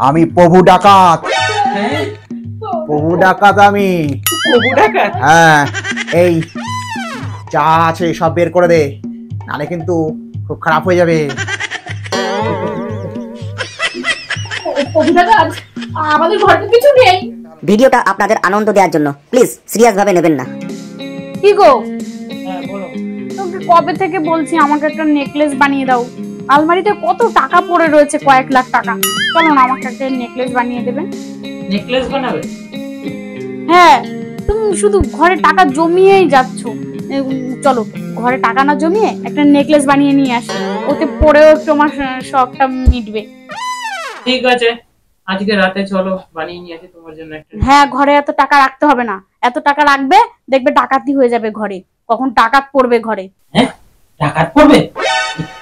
আমি প্রভু ডাকাত। হ্যাঁ প্রভু ডাকাত আমি। প্রভু ডাকাত? হ্যাঁ, এই যা আছে সব বের করে দে, নালে কিন্তু খুব খারাপ হয়ে যাবে। প্রভু ডাকাত, আমাদের ঘরে কিছু নেই। ভিডিওটা আপনাদের আনন্দ দেওয়ার জন্য, প্লিজ সিরিয়াস ভাবে নেবেন না। কি গো, হ্যাঁ বলো। তোকে কবে থেকে বলছি আমাকে একটা নেকলেস বানিয়ে দাও। আলমারিতে কত টাকা পড়ে রয়েছে, কয়েক লাখ টাকা। চলো না, আমাকে একটা নেকলেস বানিয়ে দেবে। নেকলেস বানাবে? হ্যাঁ, তুমি শুধু ঘরে টাকা জমিয়েই যাচ্ছ। চলো, ঘরে টাকা না জমিয়ে একটা নেকলেস বানিয়ে নিয়ে আসি, ওতে পরেও একটু আমার শখটা মিটবে। ঠিক আছে, আজকে রাতে চলো বানিয়ে নিয়ে আসি তোমার জন্য একটা। হ্যাঁ, ঘরে এত টাকা রাখতে হবে না, এত টাকা রাখবে দেখবে ডাকাতি হয়ে যাবে ঘরে, কখন ডাকাত পড়বে ঘরে। হ্যাঁ, ডাকাত পড়বে?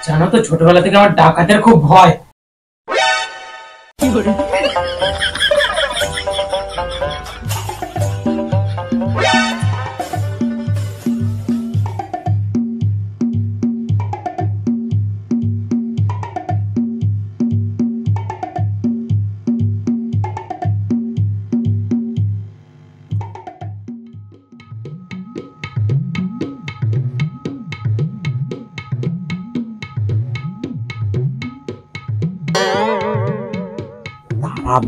জানো তো ছোটবেলা থেকে আমার ডাকাতের খুব ভয়।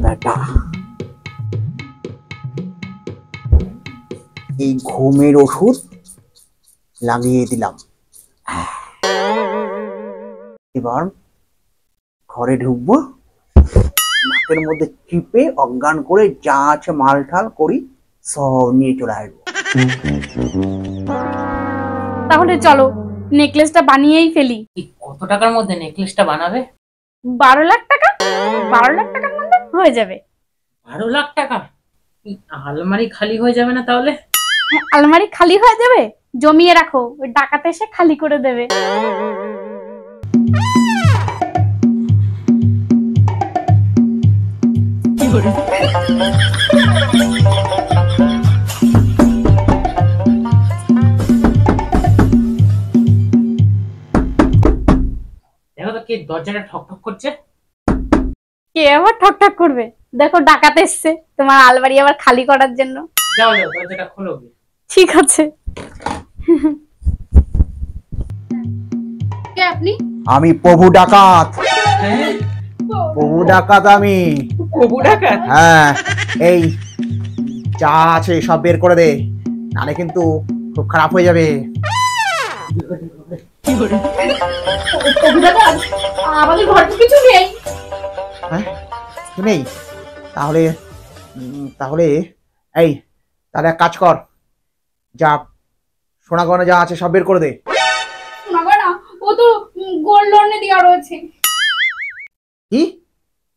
বেটা, এই ঘুমের ওষুধ লাগিয়ে দিলাম। এবার ঘরে ঢুকবো, নাকের মধ্যে চিপে অজ্ঞান করে যা আছে মাল ঠাল করি সব নিয়ে চলে আসবো। তাহলে চলো নেকলেসটা বানিয়েই ফেলি। কত টাকার মধ্যে নেকলেসটা বানাবে? 12 লাখ টাকা। 12 লাখ টাকার মধ্যে হয়ে যাবে। 12 লাখ টাকা? আলমারি খালি হয়ে যাবে না তাহলে? হ্যাঁ, আলমারি খালি হয়ে যাবে, জমিয়ে রাখো, ওই ডাকাত এসে খালি করে দেবে। দেখো তো কে দরজাটা ঠক ঠক করছে। কে আবার ঠক ঠক করবে? দেখো ডাকাত এসছে তোমার আলমারি আবার খালি করার জন্য। যাও যাও, দরজাটা খোলো। ঠিক আছে। কে আপনি? আমি প্রভু ডাকাত। হ্যাঁ, প্রভু ডাকাত আমি। প্রভু ডাকাত? হ্যাঁ, এই যা আছে সব বের করে দে, নালে কিন্তু খুব খারাপ হয়ে যাবে। প্রভু ডাকাত, আমাদের ঘরে কিছু নেই। হ্যাঁ, কিছু নেই? তাহলে তাহলে এই তাহলে এক কাজ কর, যা সোনা গয়না যা আছে সব বের করে দে। শোনা না, ও তো গোল্ড লোনে দেওয়া রয়েছে। কি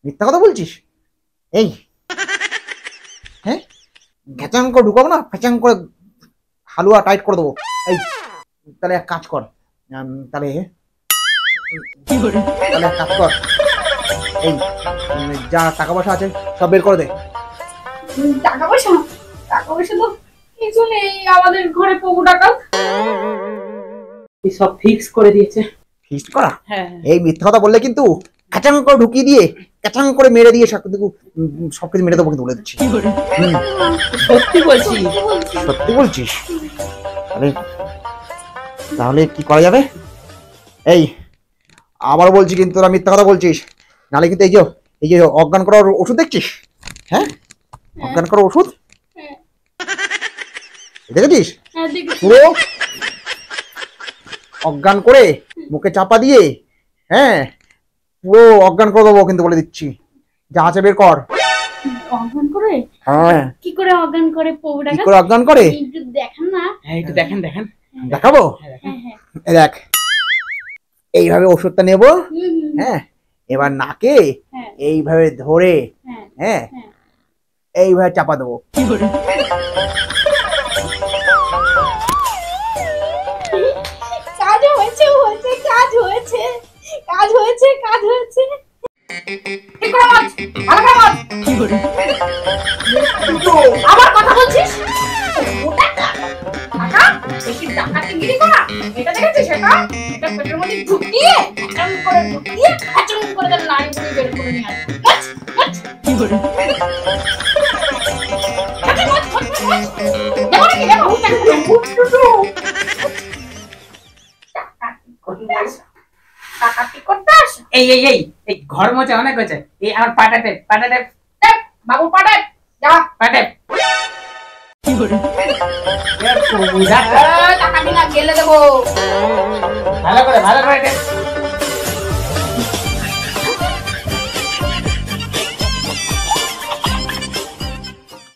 মিথ্যা কথা বলছিস? এই হ্যাঁ, ঘ্যাচাং করে ঢুকাবো না, ফ্যাচাং করে হালুয়া টাইট করে দেবো। এই তাহলে এক কাজ কর, তাহলে তাহলে এক কাজ কর, এই যা টাকা পয়সা আছে সব বের করে দে। টাকা পয়সা? টাকা পয়সা তো কিছু নেই আমাদের ঘরে, প্রভু ডাকাত। সব ফিক্স করে দিয়েছে। ফিস্ট করা? হ্যাঁ। এই মিথ্যা কথা বললে কিন্তু কাচাং করে ঢুকিয়ে দিয়ে কাচাং করে মেরে দিয়ে সবকিছু মেরে দেবো কিন্তু বলে দিচ্ছি। সত্যি বলছি। সত্যি বলছিস? তাহলে তাহলে কি করা যাবে? এই আবার বলছি কিন্তু তোরা মিথ্যা কথা বলছিস, নালে কিন্তু এই যে অজ্ঞান করার ওষুধ দেখছিস, হ্যাঁ অজ্ঞান করার ওষুধ দেখেছিস? পুরো অজ্ঞান করে মুখে চাপা দিয়ে, হ্যাঁ পুরো অজ্ঞান করে দেবো কিন্তু বলে দিচ্ছি। যা আছে বের কর। অজ্ঞান করে? হ্যাঁ। কি করে অজ্ঞান করে প্রভু ডাকাত? কি করে অজ্ঞান করে একটু দেখান না। হ্যাঁ, একটু দেখেন দেখেন। দেখাবো? হ্যাঁ হ্যাঁ। দেখ, এইভাবে ওষুধটা নেব, হ্যাঁ এবার নাকে এইভাবে ধরে, হ্যাঁ এইভাবে চাপা দেবো। কাজ হয়েছে, কাজ হয়েছে, কাজ হয়েছে, কাজ হয়েছে। আবার কথা বলছিস? বেশি ডাকাতিগিরি করা, এটা দেখেছিস? এটা পেটের মধ্যে ঢুকিয়ে ঢুকিয়ে করে নাড়ি বের করে নিয়ে আসবে। এই এই এই এই ঘর মোছা অনেক হয়েছে, এই আমার পাটাতে পাটাতে বাবু পাঠায় যা পাটে টাকা দিনা গেলে দেবো। ভালো করে